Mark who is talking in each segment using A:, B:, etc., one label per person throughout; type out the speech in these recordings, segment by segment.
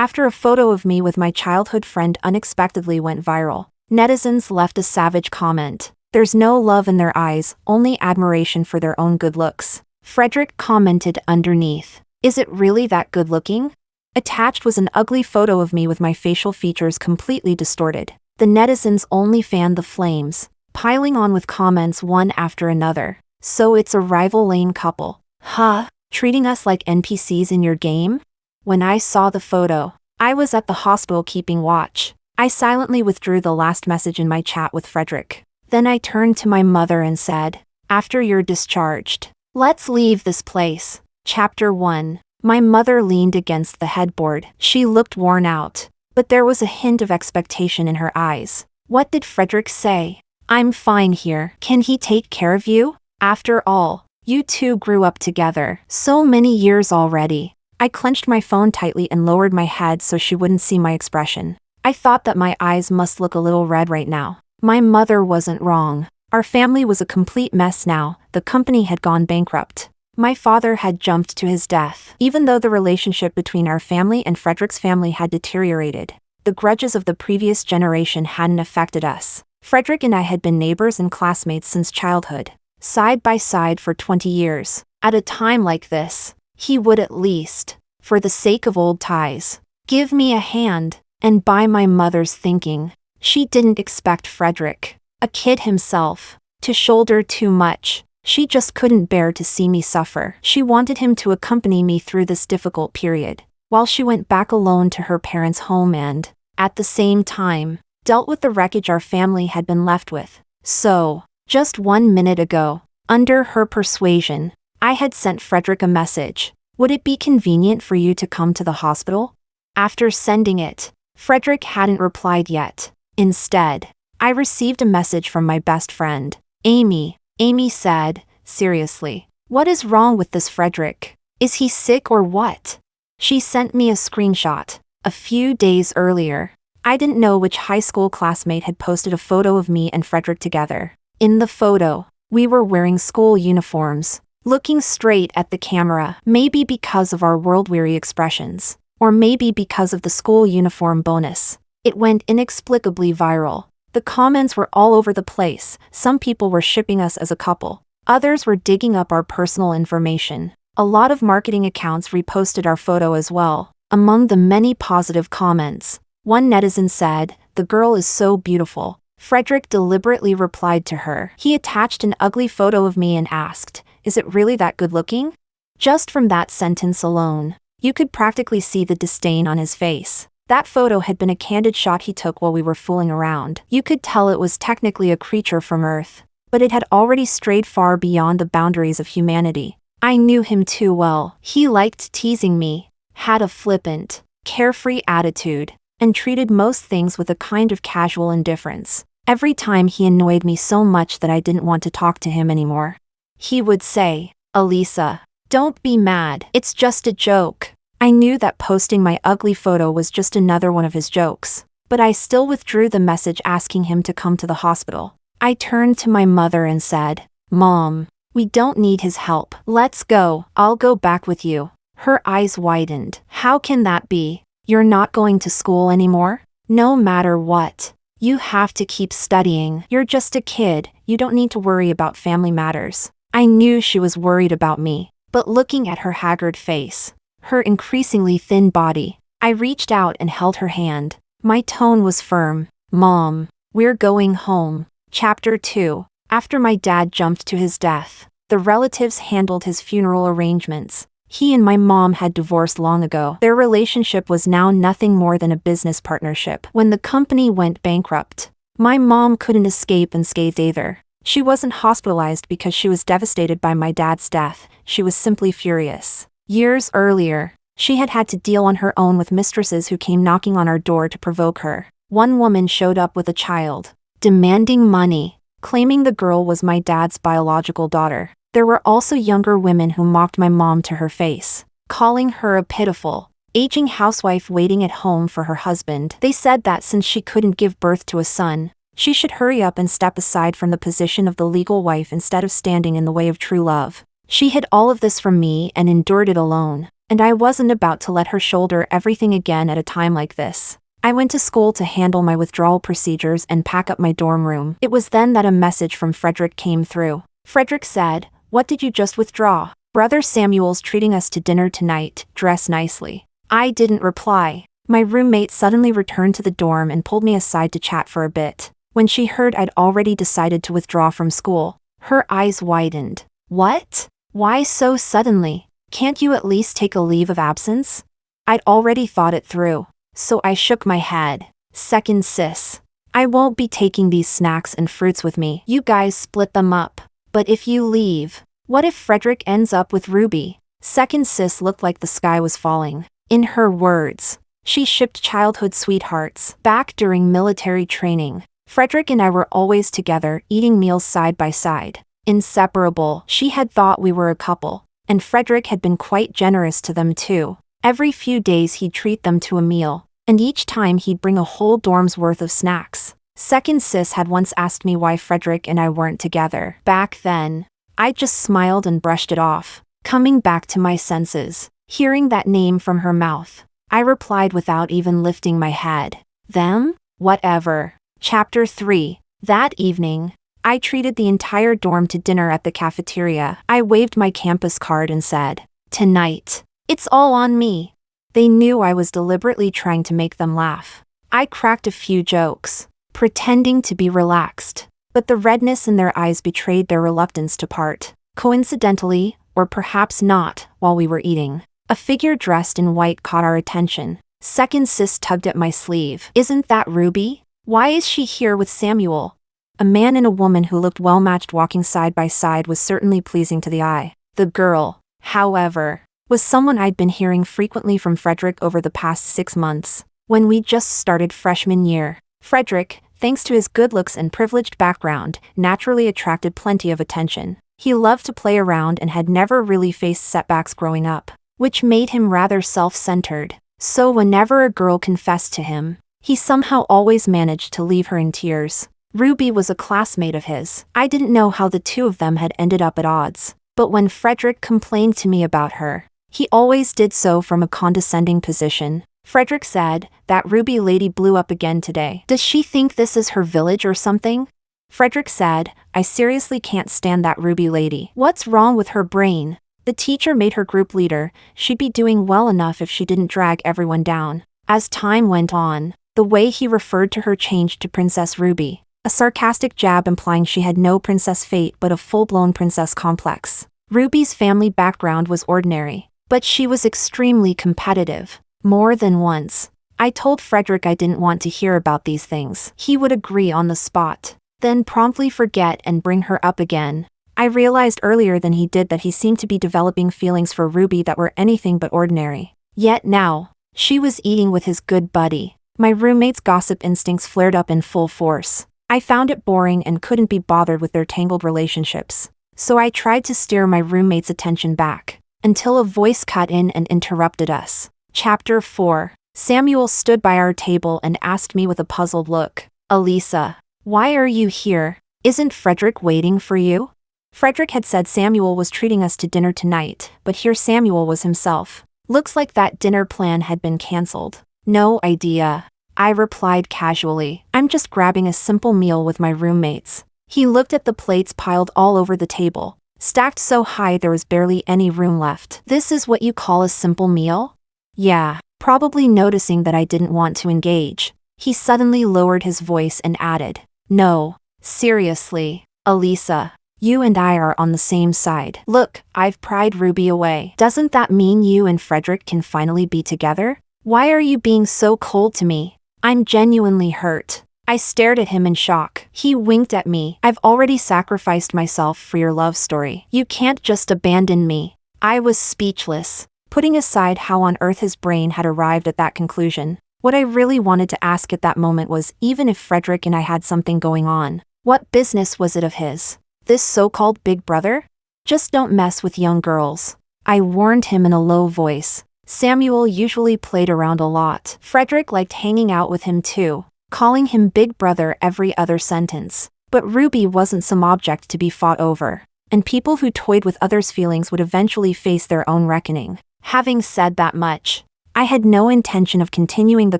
A: After a photo of me with my childhood friend unexpectedly went viral, netizens left a savage comment. There's no love in their eyes, only admiration for their own good looks. Frederick commented underneath, "Is it really that good looking?" Attached was an ugly photo of me with my facial features completely distorted. The netizens only fanned the flames, piling on with comments one after another. So it's a rival lane couple. Huh? Treating us like NPCs in your game? When I saw the photo, I was at the hospital keeping watch. I silently withdrew the last message in my chat with Frederick. Then I turned to my mother and said, "After you're discharged, let's leave this place." Chapter 1. My mother leaned against the headboard. She looked worn out, but there was a hint of expectation in her eyes. What did Frederick say? "I'm fine here. Can he take care of you? After all, you two grew up together. So many years already." I clenched my phone tightly and lowered my head so she wouldn't see my expression. I thought that my eyes must look a little red right now. My mother wasn't wrong. Our family was a complete mess now. The company had gone bankrupt. My father had jumped to his death. Even though the relationship between our family and Frederick's family had deteriorated, the grudges of the previous generation hadn't affected us. Frederick and I had been neighbors and classmates since childhood, side by side for 20 years. At a time like this, he would at least, for the sake of old ties, give me a hand. And by my mother's thinking, she didn't expect Frederick, a kid himself, to shoulder too much. She just couldn't bear to see me suffer. She wanted him to accompany me through this difficult period, while she went back alone to her parents' home and, at the same time, dealt with the wreckage our family had been left with. So, just 1 minute ago, under her persuasion, I had sent Frederick a message. "Would it be convenient for you to come to the hospital?" After sending it, Frederick hadn't replied yet. Instead, I received a message from my best friend, Amy. Amy said, "Seriously, what is wrong with this Frederick? Is he sick or what?" She sent me a screenshot. A few days earlier, I didn't know which high school classmate had posted a photo of me and Frederick together. In the photo, we were wearing school uniforms, looking straight at the camera, maybe because of our world-weary expressions, or maybe because of the school uniform bonus. It went inexplicably viral. The comments were all over the place. Some people were shipping us as a couple. Others were digging up our personal information. A lot of marketing accounts reposted our photo as well. Among the many positive comments, one netizen said, "The girl is so beautiful." Frederick deliberately replied to her. He attached an ugly photo of me and asked, "Is it really that good looking?" Just from that sentence alone, you could practically see the disdain on his face. That photo had been a candid shot he took while we were fooling around. You could tell it was technically a creature from Earth, but it had already strayed far beyond the boundaries of humanity. I knew him too well. He liked teasing me, had a flippant, carefree attitude, and treated most things with a kind of casual indifference. Every time he annoyed me so much that I didn't want to talk to him anymore. He would say, "Elisa, don't be mad, it's just a joke." I knew that posting my ugly photo was just another one of his jokes, but I still withdrew the message asking him to come to the hospital. I turned to my mother and said, "Mom, we don't need his help. Let's go, I'll go back with you." Her eyes widened. "How can that be? You're not going to school anymore? No matter what, you have to keep studying. You're just a kid, you don't need to worry about family matters." I knew she was worried about me, but looking at her haggard face, her increasingly thin body, I reached out and held her hand. My tone was firm. "Mom, we're going home." Chapter 2. After my dad jumped to his death, the relatives handled his funeral arrangements. He and my mom had divorced long ago. Their relationship was now nothing more than a business partnership. When the company went bankrupt, my mom couldn't escape unscathed either. She wasn't hospitalized because she was devastated by my dad's death. She was simply furious. Years earlier, she had had to deal on her own with mistresses who came knocking on our door to provoke her. One woman showed up with a child, demanding money, claiming the girl was my dad's biological daughter. There were also younger women who mocked my mom to her face, calling her a pitiful, aging housewife waiting at home for her husband. They said that since she couldn't give birth to a son, she should hurry up and step aside from the position of the legal wife instead of standing in the way of true love. She hid all of this from me and endured it alone, and I wasn't about to let her shoulder everything again at a time like this. I went to school to handle my withdrawal procedures and pack up my dorm room. It was then that a message from Frederick came through. Frederick said, "What did you just withdraw? Brother Samuel's treating us to dinner tonight, dress nicely." I didn't reply. My roommate suddenly returned to the dorm and pulled me aside to chat for a bit. When she heard I'd already decided to withdraw from school, her eyes widened. "What? Why so suddenly? Can't you at least take a leave of absence?" I'd already thought it through, so I shook my head. "Second sis, I won't be taking these snacks and fruits with me. You guys split them up. But if you leave, what if Frederick ends up with Ruby?" Second sis looked like the sky was falling. In her words, she shipped childhood sweethearts back during military training. Frederick and I were always together, eating meals side by side. Inseparable. She had thought we were a couple, and Frederick had been quite generous to them too. Every few days he'd treat them to a meal, and each time he'd bring a whole dorm's worth of snacks. Second sis had once asked me why Frederick and I weren't together. Back then, I just smiled and brushed it off. Coming back to my senses, hearing that name from her mouth, I replied without even lifting my head. "Them? Whatever." Chapter 3. That evening, I treated the entire dorm to dinner at the cafeteria. I waved my campus card and said, "Tonight, it's all on me." They knew I was deliberately trying to make them laugh. I cracked a few jokes, pretending to be relaxed, but the redness in their eyes betrayed their reluctance to part. Coincidentally, or perhaps not, while we were eating, a figure dressed in white caught our attention. Second sis tugged at my sleeve. "Isn't that Ruby? Why is she here with Samuel?" A man and a woman who looked well-matched walking side by side was certainly pleasing to the eye. The girl, however, was someone I'd been hearing frequently from Frederick over the past 6 months, when we just started freshman year. Frederick, thanks to his good looks and privileged background, naturally attracted plenty of attention. He loved to play around and had never really faced setbacks growing up, which made him rather self-centered. So whenever a girl confessed to him, he somehow always managed to leave her in tears. Ruby was a classmate of his. I didn't know how the two of them had ended up at odds, but when Frederick complained to me about her, he always did so from a condescending position. Frederick said, "That Ruby lady blew up again today. Does she think this is her village or something?" Frederick said, "I seriously can't stand that Ruby lady. What's wrong with her brain? The teacher made her group leader. She'd be doing well enough if she didn't drag everyone down." As time went on, the way he referred to her changed to Princess Ruby, a sarcastic jab implying she had no princess fate but a full-blown princess complex. Ruby's family background was ordinary, but she was extremely competitive. More than once, I told Frederick I didn't want to hear about these things. He would agree on the spot, then promptly forget and bring her up again. I realized earlier than he did that he seemed to be developing feelings for Ruby that were anything but ordinary. Yet now, she was eating with his good buddy. My roommate's gossip instincts flared up in full force. I found it boring and couldn't be bothered with their tangled relationships, so I tried to steer my roommate's attention back, until a voice cut in and interrupted us. Chapter 4. Samuel stood by our table and asked me with a puzzled look, "Elisa, why are you here? Isn't Frederick waiting for you?" Frederick had said Samuel was treating us to dinner tonight, but here Samuel was himself. Looks like that dinner plan had been cancelled. "No idea," I replied casually. "I'm just grabbing a simple meal with my roommates." He looked at the plates piled all over the table, stacked so high there was barely any room left. "This is what you call a simple meal?" Yeah, probably noticing that I didn't want to engage. He suddenly lowered his voice and added, "No, seriously, Elisa, you and I are on the same side. Look, I've pried Ruby away. Doesn't that mean you and Frederick can finally be together? Why are you being so cold to me? I'm genuinely hurt." I stared at him in shock. He winked at me. "I've already sacrificed myself for your love story. You can't just abandon me." I was speechless, putting aside how on earth his brain had arrived at that conclusion. What I really wanted to ask at that moment was, even if Frederick and I had something going on, what business was it of his? This so-called big brother? Just don't mess with young girls, I warned him in a low voice. Samuel usually played around a lot. Frederick liked hanging out with him too, calling him big brother every other sentence. But Ruby wasn't some object to be fought over, and people who toyed with others' feelings would eventually face their own reckoning. Having said that much, I had no intention of continuing the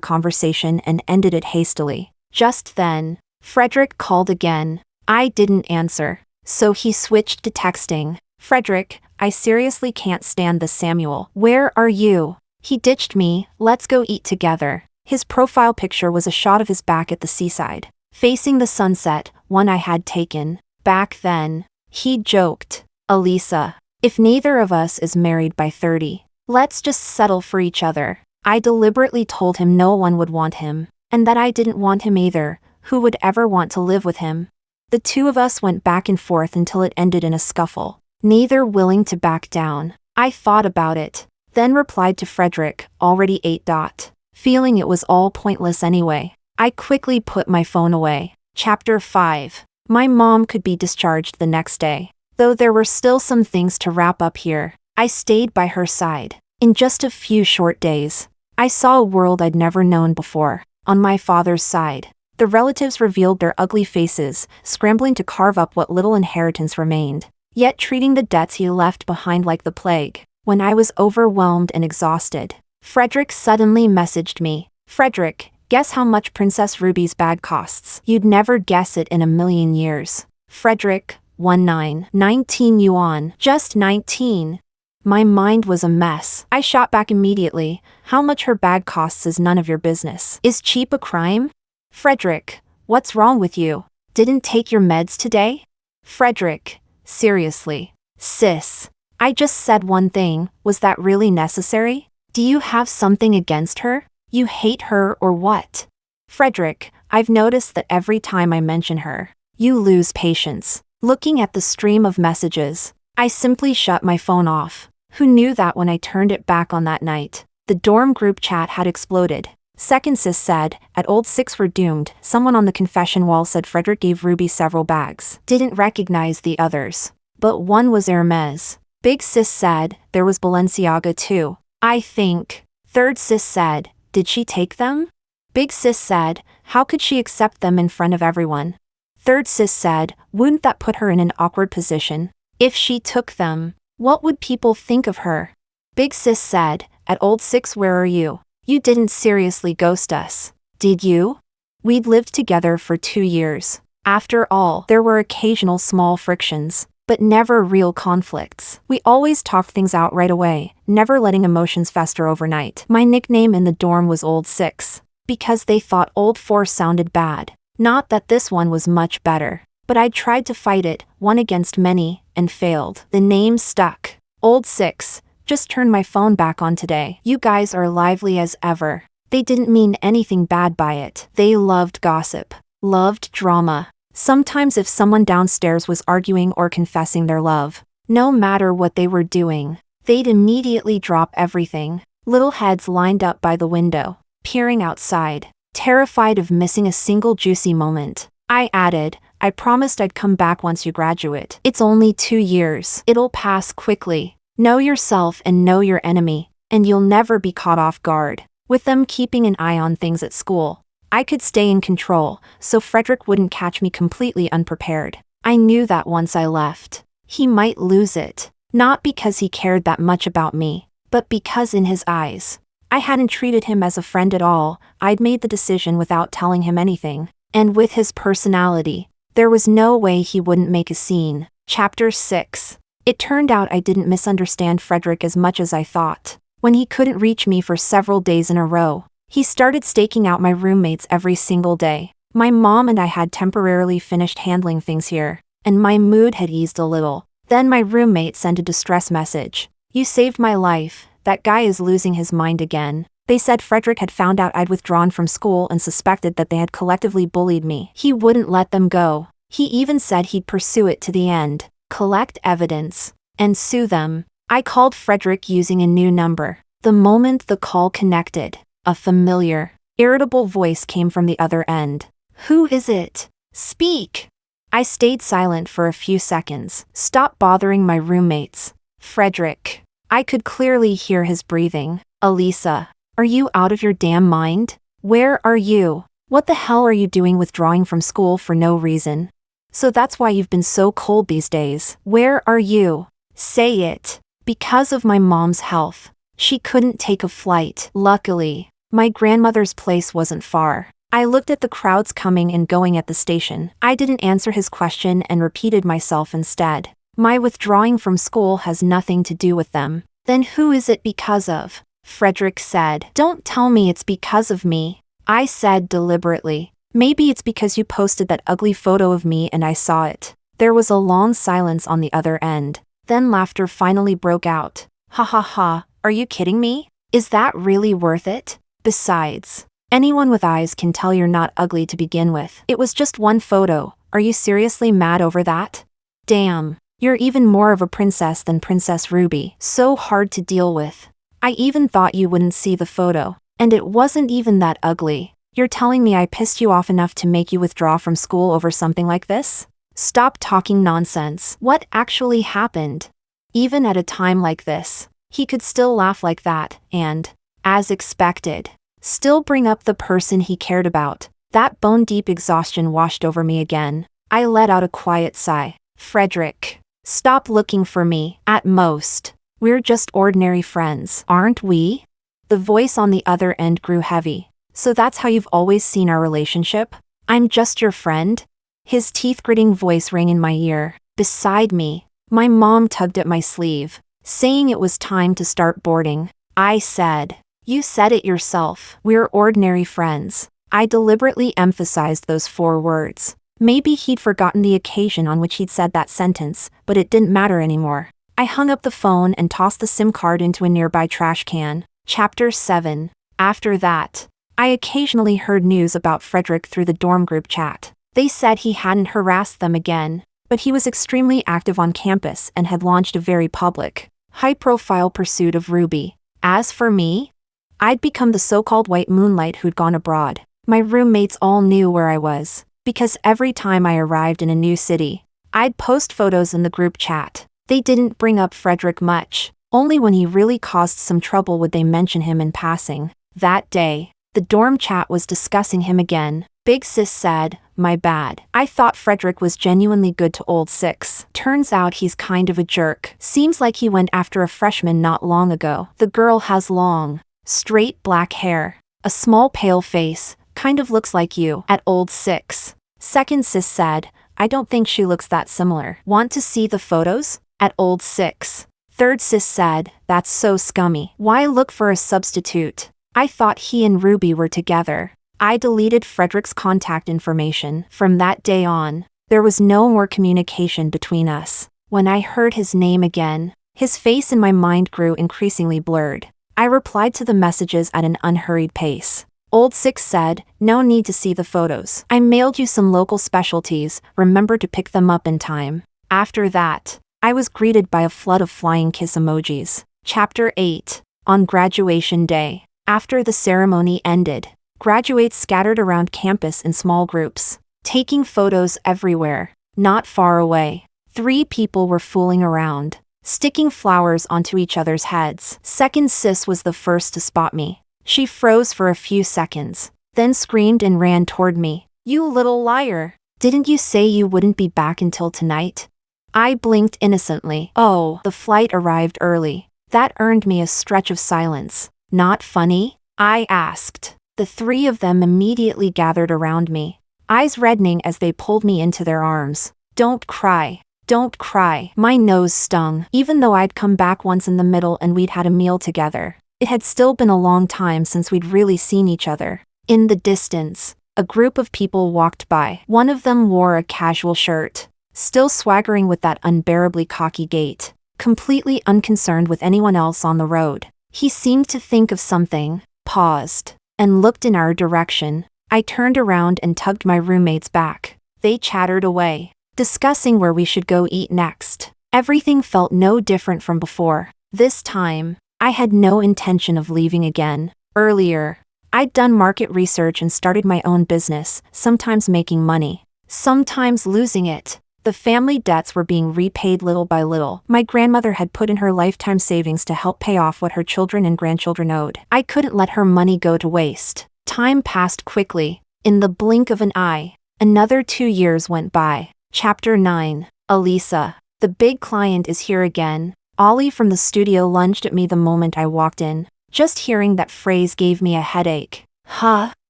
A: conversation and ended it hastily. Just then, Frederick called again. I didn't answer, so he switched to texting. Frederick, I seriously can't stand this Samuel. Where are you? He ditched me, let's go eat together. His profile picture was a shot of his back at the seaside, facing the sunset, one I had taken. Back then, he joked, Elisa, if neither of us is married by 30, let's just settle for each other. I deliberately told him no one would want him, and that I didn't want him either. Who would ever want to live with him? The two of us went back and forth until it ended in a scuffle, neither willing to back down. I thought about it, then replied to Frederick, already 8. Feeling it was all pointless anyway, I quickly put my phone away. Chapter 5. My mom could be discharged the next day. Though there were still some things to wrap up here, I stayed by her side. In just a few short days, I saw a world I'd never known before. On my father's side, the relatives revealed their ugly faces, scrambling to carve up what little inheritance remained, yet treating the debts he left behind like the plague. When I was overwhelmed and exhausted, Frederick suddenly messaged me. Frederick, guess how much Princess Ruby's bag costs? You'd never guess it in a million years. Frederick, 19 yuan. Just 19. My mind was a mess. I shot back immediately. How much her bag costs is none of your business. Is cheap a crime? Frederick, what's wrong with you? Didn't take your meds today? Frederick, seriously. Sis, I just said one thing, was that really necessary? Do you have something against her? You hate her or what? Frederick, I've noticed that every time I mention her, you lose patience. Looking at the stream of messages, I simply shut my phone off. Who knew that when I turned it back on that night, the dorm group chat had exploded. Second sis said, at old 6 we're doomed. Someone on the confession wall said Frederick gave Ruby several bags. Didn't recognize the others, but one was Hermes. Big sis said, there was Balenciaga too. I think. Third sis said, did she take them? Big sis said, how could she accept them in front of everyone? Third sis said, wouldn't that put her in an awkward position? If she took them, what would people think of her? Big sis said, at old 6 where are you? You didn't seriously ghost us, did you? We'd lived together for 2 years. After all, there were occasional small frictions, but never real conflicts. We always talked things out right away, never letting emotions fester overnight. My nickname in the dorm was Old 6, because they thought Old 4 sounded bad. Not that this one was much better, but I tried to fight it, one against many, and failed. The name stuck. Old 6. Just turned my phone back on today. You guys are lively as ever. They didn't mean anything bad by it. They loved gossip, loved drama. Sometimes if someone downstairs was arguing or confessing their love, no matter what they were doing, they'd immediately drop everything. Little heads lined up by the window, peering outside, terrified of missing a single juicy moment. I added, I promised I'd come back once you graduate. It's only 2 years. It'll pass quickly. Know yourself and know your enemy, and you'll never be caught off guard. With them keeping an eye on things at school, I could stay in control, so Frederick wouldn't catch me completely unprepared. I knew that once I left, he might lose it. Not because he cared that much about me, but because in his eyes, I hadn't treated him as a friend at all. I'd made the decision without telling him anything. And with his personality, there was no way he wouldn't make a scene. Chapter 6. It turned out I didn't misunderstand Frederick as much as I thought. When he couldn't reach me for several days in a row, he started staking out my roommates every single day. My mom and I had temporarily finished handling things here, and my mood had eased a little. Then my roommate sent a distress message. You saved my life. That guy is losing his mind again. They said Frederick had found out I'd withdrawn from school and suspected that they had collectively bullied me. He wouldn't let them go. He even said he'd pursue it to the end, collect evidence, and sue them. I called Frederick using a new number. The moment the call connected, a familiar, irritable voice came from the other end. Who is it? Speak! I stayed silent for a few seconds. Stop bothering my roommates. Frederick. I could clearly hear his breathing. Elisa, are you out of your damn mind? Where are you? What the hell are you doing withdrawing from school for no reason? So that's why you've been so cold these days. Where are you? Say it. Because of my mom's health, She couldn't take a flight. Luckily, my grandmother's place wasn't far. I looked at the crowds coming and going at the station. I didn't answer his question and repeated myself instead. My withdrawing from school has nothing to do with them. Then who is it because of? Frederick said. Don't tell me it's because of me. I said deliberately. Maybe it's because you posted that ugly photo of me and I saw it. There was a long silence on the other end. Then laughter finally broke out. Ha ha ha, are you kidding me? Is that really worth it? Besides, anyone with eyes can tell you're not ugly to begin with. It was just one photo. Are you seriously mad over that? Damn, you're even more of a princess than Princess Ruby. So hard to deal with. I even thought you wouldn't see the photo. And it wasn't even that ugly. You're telling me I pissed you off enough to make you withdraw from school over something like this? Stop talking nonsense. What actually happened? Even at a time like this, he could still laugh like that and, as expected, still bring up the person he cared about. That bone-deep exhaustion washed over me again. I let out a quiet sigh. Frederick, stop looking for me. At most, we're just ordinary friends, aren't we? The voice on the other end grew heavy. So that's how you've always seen our relationship? I'm just your friend? His teeth-gritting voice rang in my ear. Beside me, my mom tugged at my sleeve, saying it was time to start boarding. I said, you said it yourself. We're ordinary friends. I deliberately emphasized those 4 words. Maybe he'd forgotten the occasion on which he'd said that sentence, but it didn't matter anymore. I hung up the phone and tossed the SIM card into a nearby trash can. Chapter 7. After that, I occasionally heard news about Frederick through the dorm group chat. They said he hadn't harassed them again, but he was extremely active on campus and had launched a very public, high-profile pursuit of Ruby. As for me, I'd become the so-called white moonlight who'd gone abroad. My roommates all knew where I was, because every time I arrived in a new city, I'd post photos in the group chat. They didn't bring up Frederick much. Only when he really caused some trouble would they mention him in passing. That day, the dorm chat was discussing him again. Big Sis said, my bad. I thought Frederick was genuinely good to old Six. Turns out he's kind of a jerk. Seems like he went after a freshman not long ago. The girl has long, straight black hair, a small pale face, kind of looks like you, at old Six. Second Sis said, I don't think she looks that similar. Want to see the photos? At old Six. Third Sis said, that's so scummy. Why look for a substitute? I thought he and Ruby were together. I deleted Frederick's contact information. From that day on, there was no more communication between us. When I heard his name again, his face in my mind grew increasingly blurred. I replied to the messages at an unhurried pace. Old Six said, no need to see the photos. I mailed you some local specialties, remember to pick them up in time. After that, I was greeted by a flood of flying kiss emojis. Chapter 8. On graduation day. After the ceremony ended, graduates scattered around campus in small groups, taking photos everywhere. Not far away, 3 people were fooling around, sticking flowers onto each other's heads. Second Sis was the first to spot me. She froze for a few seconds, then screamed and ran toward me. You little liar! Didn't you say you wouldn't be back until tonight? I blinked innocently. Oh, the flight arrived early. That earned me a stretch of silence. Not funny? I asked. The 3 of them immediately gathered around me, eyes reddening as they pulled me into their arms. Don't cry. Don't cry. My nose stung. Even though I'd come back once in the middle and we'd had a meal together, it had still been a long time since we'd really seen each other. In the distance, a group of people walked by. One of them wore a casual shirt, still swaggering with that unbearably cocky gait, completely unconcerned with anyone else on the road. He seemed to think of something, paused, and looked in our direction. I turned around and tugged my roommates back. They chattered away, discussing where we should go eat next. Everything felt no different from before. This time, I had no intention of leaving again. Earlier, I'd done market research and started my own business, sometimes making money, sometimes losing it. The family debts were being repaid little by little. My grandmother had put in her lifetime savings to help pay off what her children and grandchildren owed. I couldn't let her money go to waste. Time passed quickly. In the blink of an eye, another 2 years went by. Chapter 9. Elisa. The big client is here again. Ollie from the studio lunged at me the moment I walked in. Just hearing that phrase gave me a headache. Huh?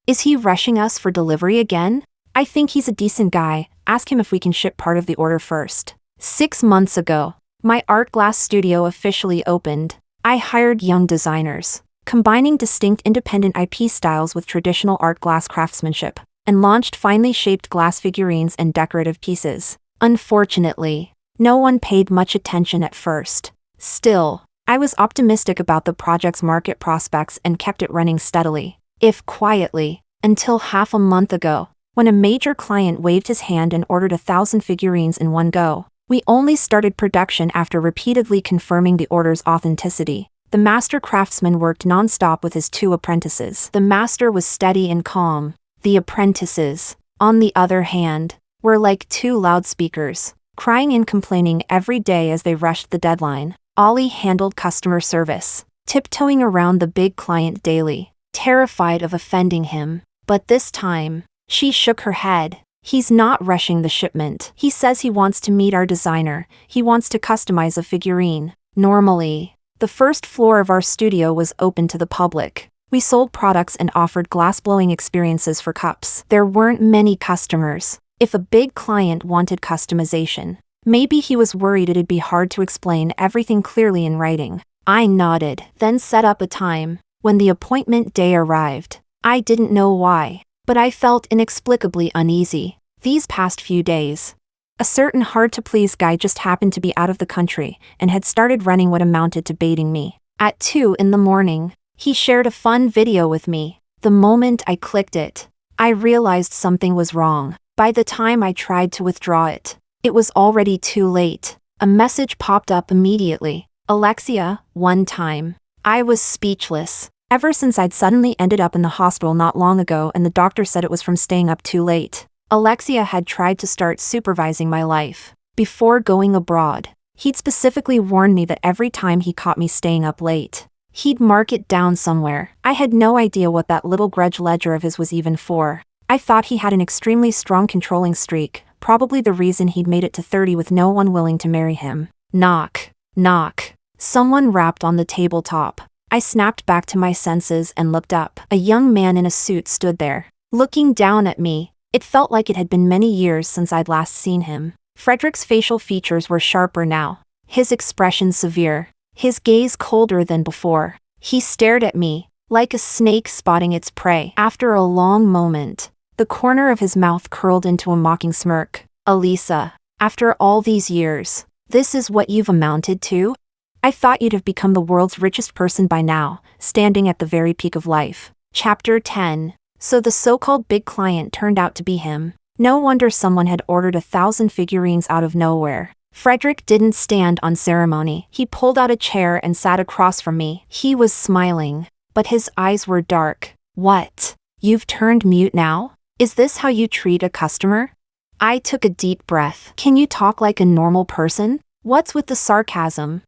A: Is he rushing us for delivery again? I think he's a decent guy. Ask him if we can ship part of the order first. 6 months ago, my art glass studio officially opened. I hired young designers, combining distinct independent IP styles with traditional art glass craftsmanship, and launched finely shaped glass figurines and decorative pieces. Unfortunately, no one paid much attention at first. Still, I was optimistic about the project's market prospects and kept it running steadily, if quietly, until half a month ago, when a major client waved his hand and ordered 1,000 figurines in one go. We only started production after repeatedly confirming the order's authenticity. The master craftsman worked non-stop with his 2 apprentices. The master was steady and calm. The apprentices, on the other hand, were like 2 loudspeakers, crying and complaining every day as they rushed the deadline. Ollie handled customer service, tiptoeing around the big client daily, terrified of offending him. But this time, she shook her head. He's not rushing the shipment. He says he wants to meet our designer. He wants to customize a figurine. Normally, the first floor of our studio was open to the public. We sold products and offered glass-blowing experiences for cups. There weren't many customers. If a big client wanted customization, maybe he was worried it'd be hard to explain everything clearly in writing. I nodded, then set up a time. When the appointment day arrived, I didn't know why, but I felt inexplicably uneasy. These past few days, a certain hard-to-please guy just happened to be out of the country and had started running what amounted to baiting me. At 2 in the morning, he shared a fun video with me. The moment I clicked it, I realized something was wrong. By the time I tried to withdraw it, it was already too late. A message popped up immediately. Alexia, one time. I was speechless. Ever since I'd suddenly ended up in the hospital not long ago and the doctor said it was from staying up too late. Alexia had tried to start supervising my life. Before going abroad, he'd specifically warned me that every time he caught me staying up late, he'd mark it down somewhere. I had no idea what that little grudge ledger of his was even for. I thought he had an extremely strong controlling streak, probably the reason he'd made it to 30 with no one willing to marry him. Knock. Knock. Someone rapped on the tabletop. I snapped back to my senses and looked up. A young man in a suit stood there, looking down at me. It felt like it had been many years since I'd last seen him. Frederick's facial features were sharper now, his expression severe, his gaze colder than before. He stared at me, like a snake spotting its prey. After a long moment, the corner of his mouth curled into a mocking smirk. Elisa, after all these years, this is what you've amounted to? I thought you'd have become the world's richest person by now, standing at the very peak of life. Chapter 10. So the so-called big client turned out to be him. No wonder someone had ordered 1,000 figurines out of nowhere. Frederick didn't stand on ceremony. He pulled out a chair and sat across from me. He was smiling, but his eyes were dark. What? You've turned mute now? Is this how you treat a customer? I took a deep breath. Can you talk like a normal person? What's with the sarcasm?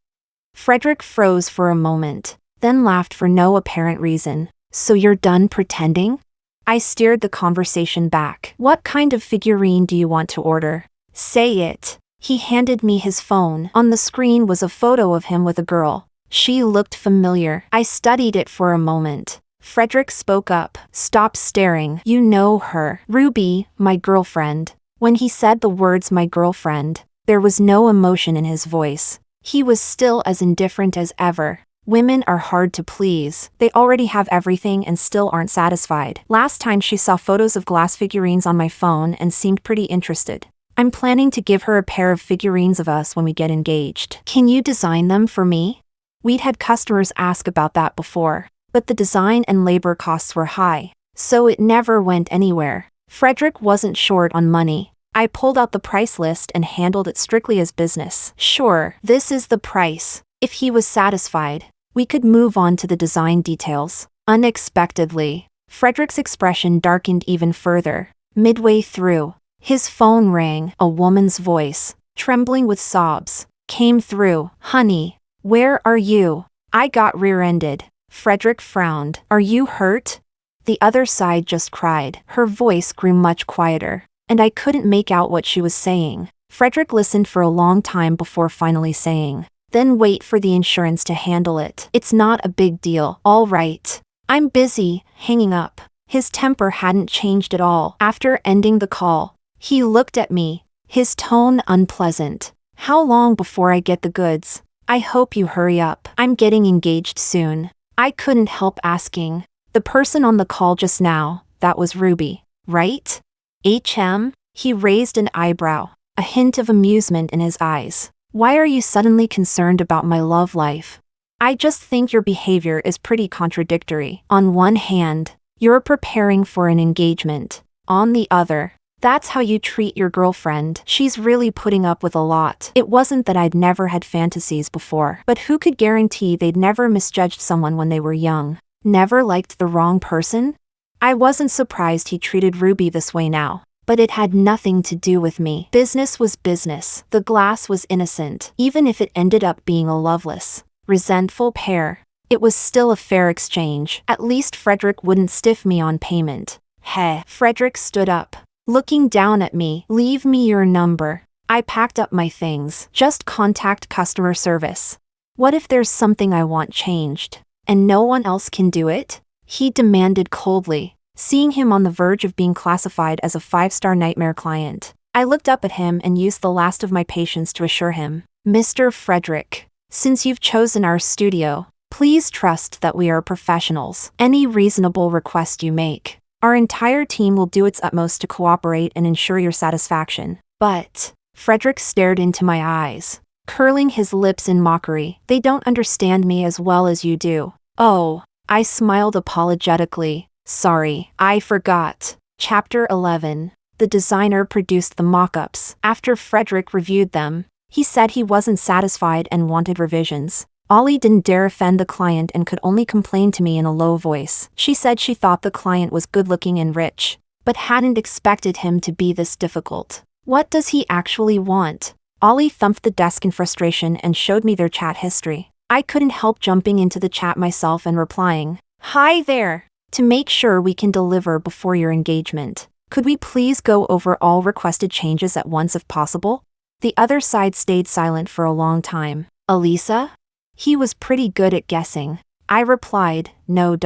A: Frederick froze for a moment, then laughed for no apparent reason. So you're done pretending? I steered the conversation back. What kind of figurine do you want to order? Say it. He handed me his phone. On the screen was a photo of him with a girl. She looked familiar. I studied it for a moment. Frederick spoke up. Stop staring. You know her. Ruby, my girlfriend. When he said the words my girlfriend, there was no emotion in his voice. He was still as indifferent as ever. Women are hard to please. They already have everything and still aren't satisfied. Last time she saw photos of glass figurines on my phone and seemed pretty interested. I'm planning to give her a pair of figurines of us when we get engaged. Can you design them for me? We'd had customers ask about that before, but the design and labor costs were high, so it never went anywhere. Frederick wasn't short on money. I pulled out the price list and handled it strictly as business. Sure, this is the price. If he was satisfied, we could move on to the design details. Unexpectedly, Frederick's expression darkened even further. Midway through, his phone rang. A woman's voice, trembling with sobs, came through. Honey, where are you? I got rear-ended. Frederick frowned. Are you hurt? The other side just cried. Her voice grew much quieter, and I couldn't make out what she was saying. Frederick listened for a long time before finally saying, Then wait for the insurance to handle it. It's not a big deal. All right. I'm busy. Hanging up. His temper hadn't changed at all. After ending the call, he looked at me, his tone unpleasant. How long before I get the goods? I hope you hurry up. I'm getting engaged soon. I couldn't help asking. The person on the call just now, that was Ruby, right? HM? He raised an eyebrow, a hint of amusement in his eyes. Why are you suddenly concerned about my love life? I just think your behavior is pretty contradictory. On one hand, you're preparing for an engagement. On the other, that's how you treat your girlfriend. She's really putting up with a lot. It wasn't that I'd never had fantasies before, but who could guarantee they'd never misjudged someone when they were young? Never liked the wrong person? I wasn't surprised he treated Ruby this way now, but it had nothing to do with me. Business was business. The glass was innocent, even if it ended up being a loveless, resentful pair. It was still a fair exchange. At least Frederick wouldn't stiff me on payment. Heh. Frederick stood up, looking down at me. Leave me your number. I packed up my things. Just contact customer service. What if there's something I want changed, and no one else can do it? He demanded coldly, seeing him on the verge of being classified as a 5-star nightmare client. I looked up at him and used the last of my patience to assure him, Mr. Frederick, since you've chosen our studio, please trust that we are professionals. Any reasonable request you make, our entire team will do its utmost to cooperate and ensure your satisfaction. But, Frederick stared into my eyes, curling his lips in mockery. They don't understand me as well as you do. Oh, I smiled apologetically. Sorry, I forgot. Chapter 11. The designer produced the mock-ups. After Frederick reviewed them, he said he wasn't satisfied and wanted revisions. Ollie didn't dare offend the client and could only complain to me in a low voice. She said she thought the client was good-looking and rich, but hadn't expected him to be this difficult. What does he actually want? Ollie thumped the desk in frustration and showed me their chat history. I couldn't help jumping into the chat myself and replying, "Hi there! To make sure we can deliver before your engagement, could we please go over all requested changes at once if possible?" The other side stayed silent for a long time. Elisa? He was pretty good at guessing. I replied, no.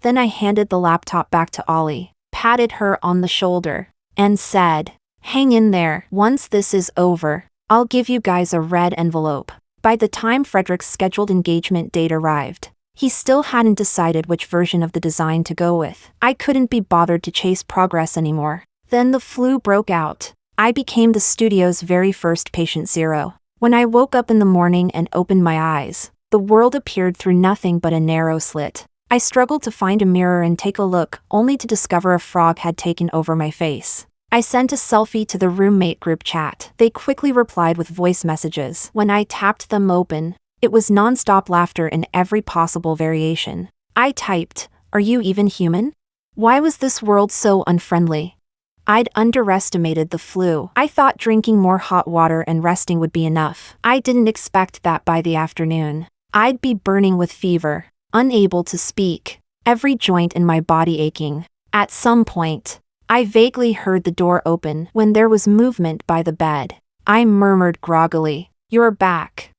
A: Then I handed the laptop back to Ollie, patted her on the shoulder, and said, "Hang in there. Once this is over, I'll give you guys a red envelope." By the time Frederick's scheduled engagement date arrived, he still hadn't decided which version of the design to go with. I couldn't be bothered to chase progress anymore. Then the flu broke out. I became the studio's very first patient zero. When I woke up in the morning and opened my eyes, the world appeared through nothing but a narrow slit. I struggled to find a mirror and take a look, only to discover a frog had taken over my face. I sent a selfie to the roommate group chat. They quickly replied with voice messages. When I tapped them open, it was non-stop laughter in every possible variation. I typed, "Are you even human? Why was this world so unfriendly?" I'd underestimated the flu. I thought drinking more hot water and resting would be enough. I didn't expect that by the afternoon, I'd be burning with fever, unable to speak, every joint in my body aching. At some point, I vaguely heard the door open when there was movement by the bed. I murmured groggily, "You're back.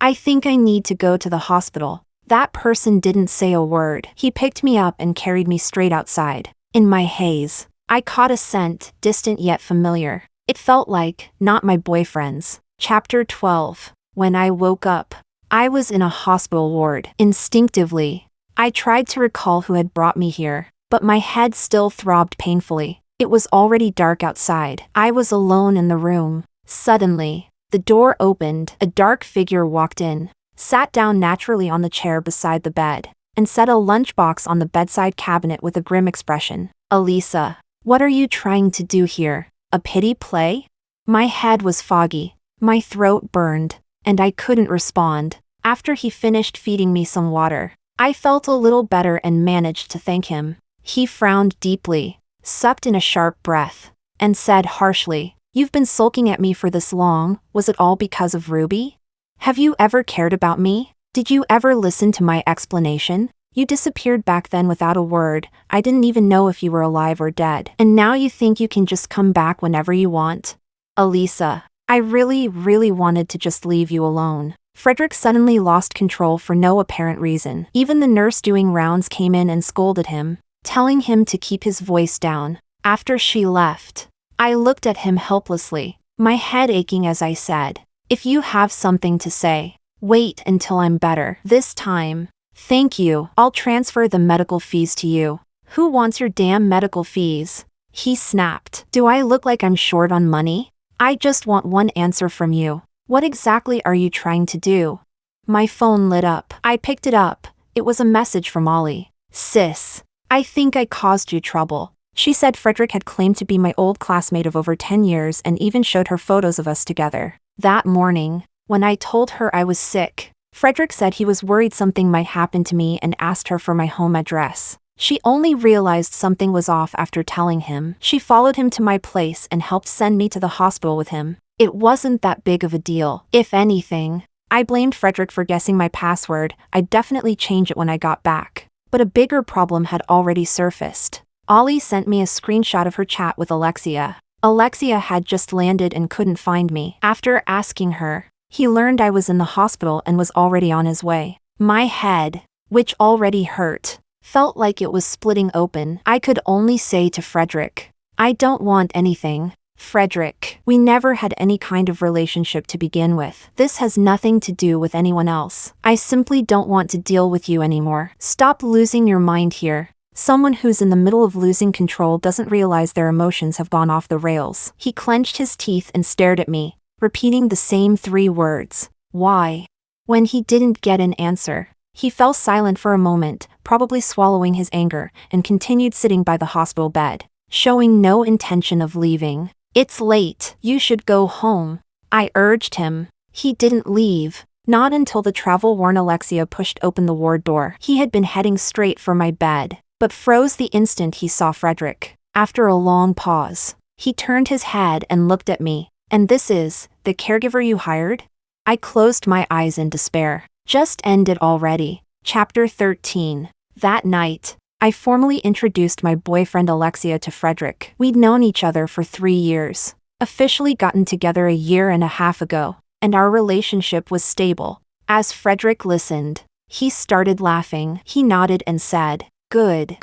A: I think I need to go to the hospital." That person didn't say a word. He picked me up and carried me straight outside. In my haze, I caught a scent, distant yet familiar. It felt like, not my boyfriend's. Chapter 12. When I woke up, I was in a hospital ward. Instinctively, I tried to recall who had brought me here, but my head still throbbed painfully. It was already dark outside. I was alone in the room. Suddenly, the door opened. A dark figure walked in, sat down naturally on the chair beside the bed, and set a lunchbox on the bedside cabinet with a grim expression. "Elisa, what are you trying to do here? A pity play?" My head was foggy, my throat burned, and I couldn't respond. After he finished feeding me some water, I felt a little better and managed to thank him. He frowned deeply, sucked in a sharp breath, and said harshly, "You've been sulking at me for this long. Was it all because of Ruby? Have you ever cared about me? Did you ever listen to my explanation? You disappeared back then without a word. I didn't even know if you were alive or dead. And now you think you can just come back whenever you want? Elisa, I really wanted to just leave you alone." Frederick suddenly lost control for no apparent reason. Even the nurse doing rounds came in and scolded him, telling him to keep his voice down. After she left, I looked at him helplessly, my head aching as I said, "If you have something to say, wait until I'm better. This time, thank you. I'll transfer the medical fees to you." "Who wants your damn medical fees?" he snapped. "Do I look like I'm short on money? I just want one answer from you. What exactly are you trying to do?" My phone lit up. I picked it up. It was a message from Ollie. "Sis, I think I caused you trouble." She said Frederick had claimed to be my old classmate of over 10 years and even showed her photos of us together. That morning, when I told her I was sick, Frederick said he was worried something might happen to me and asked her for my home address. She only realized something was off after telling him. She followed him to my place and helped send me to the hospital with him. It wasn't that big of a deal. If anything, I blamed Frederick for guessing my password. I'd definitely change it when I got back. But a bigger problem had already surfaced. Ollie sent me a screenshot of her chat with Alexia. Alexia had just landed and couldn't find me. After asking her, he learned I was in the hospital and was already on his way. My head, which already hurt, felt like it was splitting open. I could only say to Frederick, "I don't want anything. Frederick, we never had any kind of relationship to begin with. This has nothing to do with anyone else. I simply don't want to deal with you anymore. Stop losing your mind here." Someone who's in the middle of losing control doesn't realize their emotions have gone off the rails. He clenched his teeth and stared at me, repeating the same 3 words. "Why?" When he didn't get an answer, he fell silent for a moment, probably swallowing his anger, and continued sitting by the hospital bed, showing no intention of leaving. "It's late. You should go home," I urged him. He didn't leave. Not until the travel-worn Alexia pushed open the ward door. He had been heading straight for my bed, but froze the instant he saw Frederick. After a long pause, he turned his head and looked at me. "And this is the caregiver you hired?" I closed my eyes in despair. Just ended already. Chapter 13. That night, I formally introduced my boyfriend Alexia to Frederick. We'd known each other for 3 years, officially gotten together a year and a half ago, and our relationship was stable. As Frederick listened, he started laughing. He nodded and said, Good,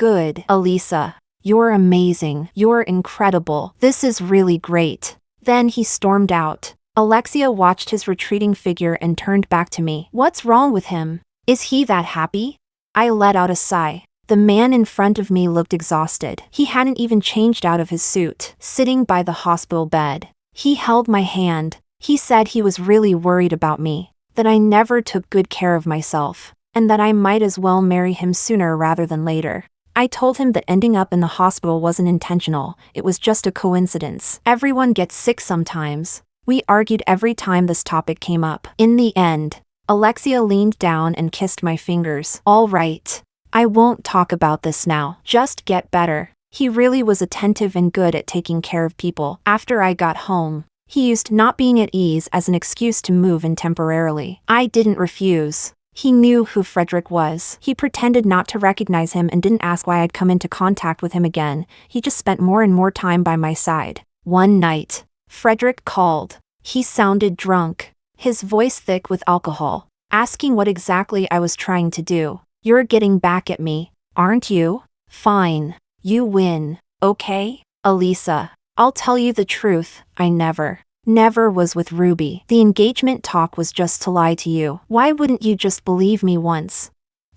A: Elisa. You're amazing. You're incredible. This is really great." Then he stormed out. Alexia watched his retreating figure and turned back to me. "What's wrong with him? Is he that happy?" I let out a sigh. The man in front of me looked exhausted. He hadn't even changed out of his suit, sitting by the hospital bed. He held my hand. He said he was really worried about me, that I never took good care of myself, and that I might as well marry him sooner rather than later. I told him that ending up in the hospital wasn't intentional, it was just a coincidence. Everyone gets sick sometimes. We argued every time this topic came up. In the end, Alexia leaned down and kissed my fingers. "All right. I won't talk about this now. Just get better." He really was attentive and good at taking care of people. After I got home, he used not being at ease as an excuse to move in temporarily. I didn't refuse. He knew who Frederick was. He pretended not to recognize him and didn't ask why I'd come into contact with him again. He just spent more and more time by my side. One night, Frederick called. He sounded drunk, his voice thick with alcohol, asking what exactly I was trying to do. "You're getting back at me, aren't you? Fine. You win. Okay? Elisa, I'll tell you the truth, I never was with Ruby. The engagement talk was just to lie to you. Why wouldn't you just believe me once?"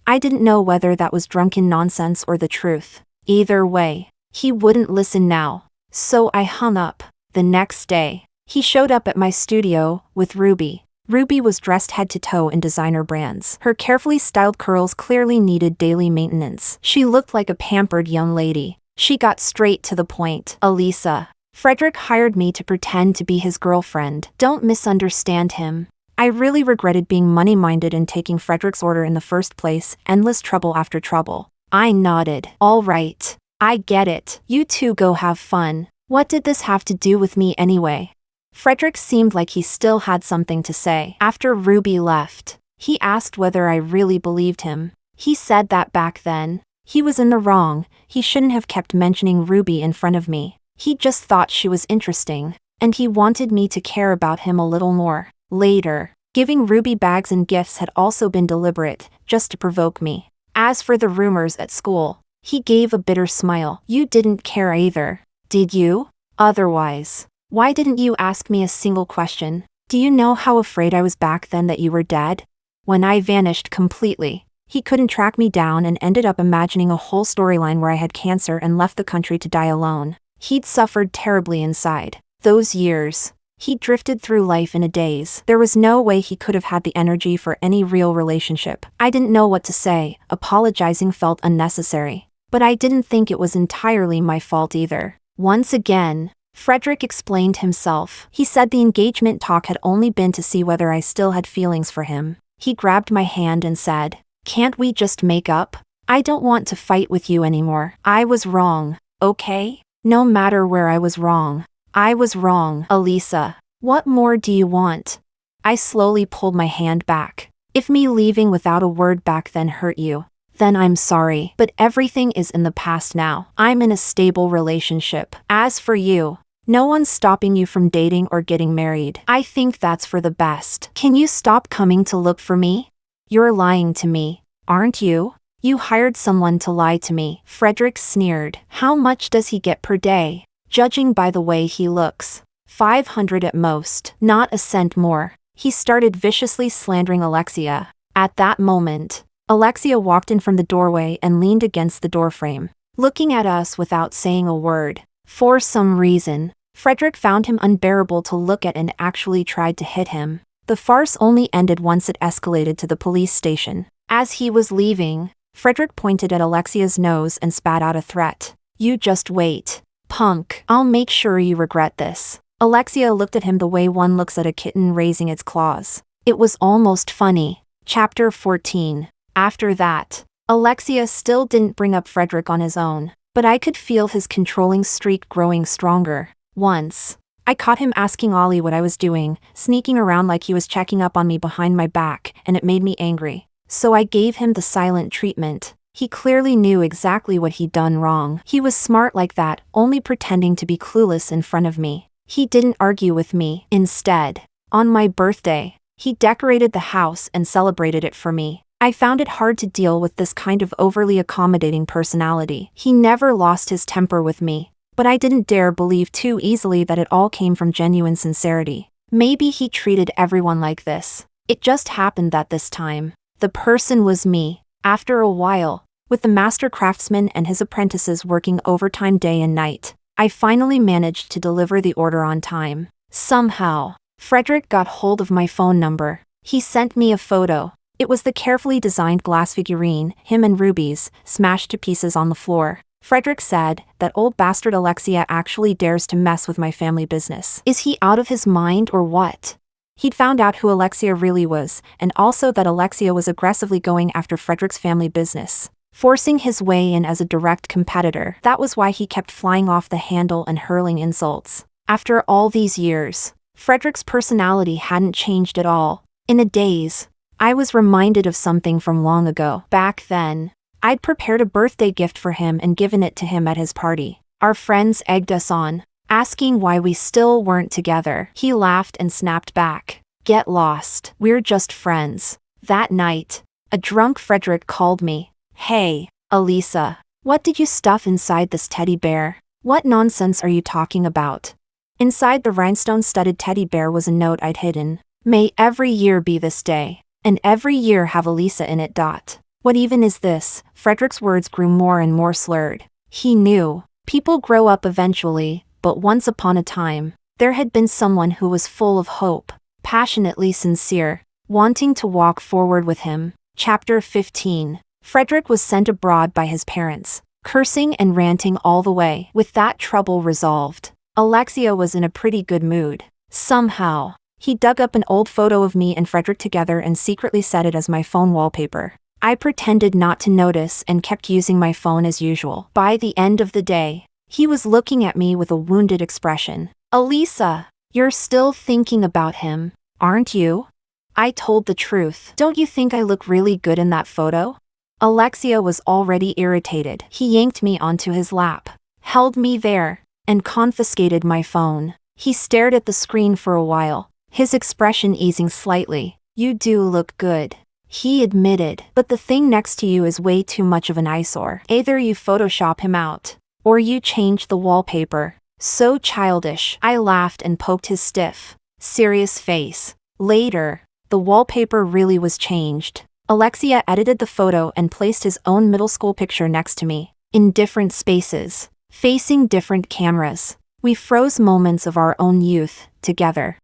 A: I didn't know whether that was drunken nonsense or the truth. Either way, he wouldn't listen now. So I hung up. The next day, he showed up at my studio with Ruby. Ruby was dressed head to toe in designer brands. Her carefully styled curls clearly needed daily maintenance. She looked like a pampered young lady. She got straight to the point. "Elisa, Frederick hired me to pretend to be his girlfriend. Don't misunderstand him. I really regretted being money-minded and taking Frederick's order in the first place. Endless trouble after trouble." I nodded. "All right. I get it. You two go have fun. What did this have to do with me anyway?" Frederick seemed like he still had something to say. After Ruby left, he asked whether I really believed him. He said that back then, he was in the wrong. He shouldn't have kept mentioning Ruby in front of me. He just thought she was interesting, and he wanted me to care about him a little more. Later, Giving Ruby bags and gifts had also been deliberate, just to provoke me. As for the rumors at school, he gave a bitter smile. You didn't care either, did you? Otherwise, why didn't you ask me a single question? Do you know how afraid I was back then that you were dead? When I vanished completely, he couldn't track me down and ended up imagining a whole storyline where I had cancer and left the country to die alone. He'd suffered terribly inside. Those years, he drifted through life in a daze. There was no way he could have had the energy for any real relationship. I didn't know what to say. Apologizing felt unnecessary. But I didn't think it was entirely my fault either. Once again, Frederick explained himself. He said the engagement talk had only been to see whether I still had feelings for him. He grabbed my hand and said, "Can't we just make up? I don't want to fight with you anymore. I was wrong, okay? No matter where I was wrong. I was wrong, Elisa. What more do you want?" I slowly pulled my hand back. If me leaving without a word back then hurt you, then I'm sorry. But everything is in the past now. I'm in a stable relationship. As for you, no one's stopping you from dating or getting married. I think that's for the best. Can you stop coming to look for me? You're lying to me, aren't you? You hired someone to lie to me. Frederick sneered. How much does he get per day? Judging by the way he looks, 500 at most, not a cent more. He started viciously slandering Alexia. At that moment, Alexia walked in from the doorway and leaned against the doorframe, looking at us without saying a word. For some reason, Frederick found him unbearable to look at and actually tried to hit him. The farce only ended once it escalated to the police station. As he was leaving, Frederick pointed at Alexia's nose and spat out a threat. You just wait, punk. I'll make sure you regret this. Alexia looked at him the way one looks at a kitten raising its claws. It was almost funny. Chapter 14. After that, Alexia still didn't bring up Frederick on his own, but I could feel his controlling streak growing stronger. Once, I caught him asking Ollie what I was doing, sneaking around like he was checking up on me behind my back, and it made me angry. So I gave him the silent treatment. He clearly knew exactly what he'd done wrong. He was smart like that, only pretending to be clueless in front of me. He didn't argue with me. Instead, on my birthday, he decorated the house and celebrated it for me. I found it hard to deal with this kind of overly accommodating personality. He never lost his temper with me, but I didn't dare believe too easily that it all came from genuine sincerity. Maybe he treated everyone like this. It just happened that this time, the person was me. After a while, with the master craftsman and his apprentices working overtime day and night, I finally managed to deliver the order on time. Somehow, Frederick got hold of my phone number. He sent me a photo. It was the carefully designed glass figurine, him and Ruby's, smashed to pieces on the floor. Frederick said, that old bastard Alexia actually dares to mess with my family business. Is he out of his mind or what? He'd found out who Alexia really was, and also that Alexia was aggressively going after Frederick's family business, forcing his way in as a direct competitor. That was why he kept flying off the handle and hurling insults. After all these years, Frederick's personality hadn't changed at all. In a daze, I was reminded of something from long ago. Back then, I'd prepared a birthday gift for him and given it to him at his party. Our friends egged us on, asking why we still weren't together. He laughed and snapped back. Get lost. We're just friends. That night, a drunk Frederick called me. Hey, Elisa, what did you stuff inside this teddy bear? What nonsense are you talking about? Inside the rhinestone-studded teddy bear was a note I'd hidden. May every year be this day, and every year have Elisa in it. What even is this? Frederick's words grew more and more slurred. He knew. People grow up eventually, but once upon a time, there had been someone who was full of hope, passionately sincere, wanting to walk forward with him. Chapter 15. Frederick was sent abroad by his parents, cursing and ranting all the way. With that trouble resolved, Alexia was in a pretty good mood. Somehow, he dug up an old photo of me and Frederick together and secretly set it as my phone wallpaper. I pretended not to notice and kept using my phone as usual. By the end of the day, he was looking at me with a wounded expression. Elisa, you're still thinking about him, aren't you? I told the truth. Don't you think I look really good in that photo? Alexia was already irritated. He yanked me onto his lap, held me there, and confiscated my phone. He stared at the screen for a while, his expression easing slightly. You do look good, he admitted, but the thing next to you is way too much of an eyesore. Either you Photoshop him out, or you change the wallpaper. So childish. I laughed and poked his stiff, serious face. Later, the wallpaper really was changed. Alexia edited the photo and placed his own middle school picture next to me, in different spaces, facing different cameras. We froze moments of our own youth, together.